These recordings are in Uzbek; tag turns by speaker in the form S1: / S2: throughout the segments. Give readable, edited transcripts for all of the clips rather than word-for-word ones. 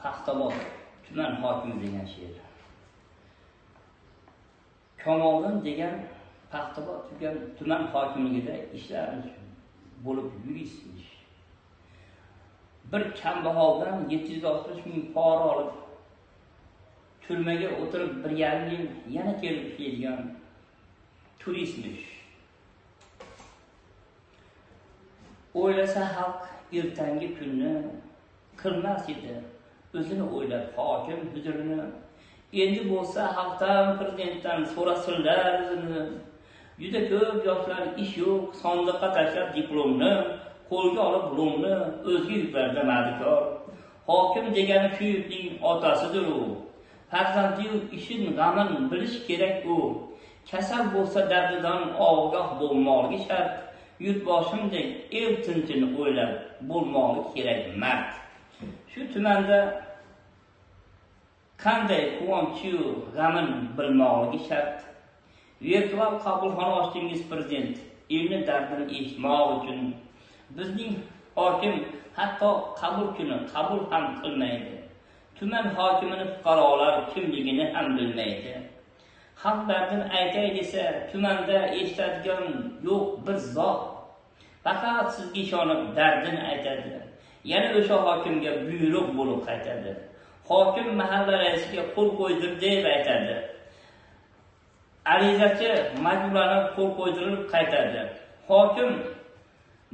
S1: Paxtabod tuman hokimi degan she'r. Kamoliddin degan Paxtabod tuman hokimligida ishlarimiz bo'lib yurishmish. Bir kambag'aldan 760 ming pora olib turmaga o'tirib 1,5 yil yana kelib ishlaydigan turistmish. O'ylasa xalq ertangi kunni qilmas edi, o'zini o'ylab hokim huzurini. Endi bo'lsa xalqdan, prezidentdan so'rasinlar o'zini. Juda ko'p yoshlar ish yo'q, sandiqqa tashlab diplomni, qo'lga olib blomni, o'zga yuklarda madikor. Hokim degani shu yurtning otasidir u. Farzandi ishin g'amin bilish kerak u. Kasal bo'lsa dardidan ogoh bo'lmoqligi shart. Yurtboshimdek el tinchini o'ylab bo'lmoqligi kerak mard. Shu tumanda qanday quvonchu g'amin bilmoqligi shart. Virtual qabulxona ochdingiz prezident, elni dardini eshitmoq uchun. Bizning hokim hatto qabul kuni qabul ham qilmaydi. Tuman hokimini fuqarolar kimligini ham bilmaydi. Xalq dardini aytay desa, tumanda eshitadigan yo'q bir zot. Faqat sizga ishonib dardini aytadi. Yana o'sha hokimga buyruq bo'lib qaytadi. Hokim mahalla raisiga qo'l qo'ydir deb aytadi. Arizachi majburlanib qo'l qo'ydirib qaytadi. Hokim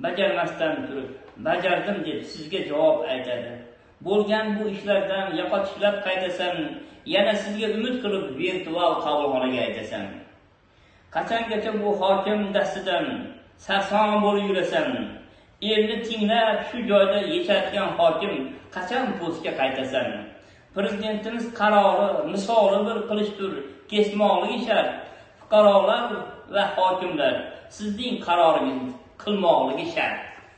S1: bajarmasdan turib, bajardim deb sizga javob aytadi. Bo'lgan bu ishlardan yo'qotishlar qaytasan, yana sizga umid qilib virtual qabulxonaga aytasan. Qachongacha bu hokim dastidan sarson bo'lib yurasan? Elni tinglab shu joyda yechadigan hokim qachon postga qaytasan? Prezidentimiz qarori misoli bir qilishdir, kesmoqligi shart. Fuqarolar va hokimlar sizning qaroringizni qilmoqligi shart.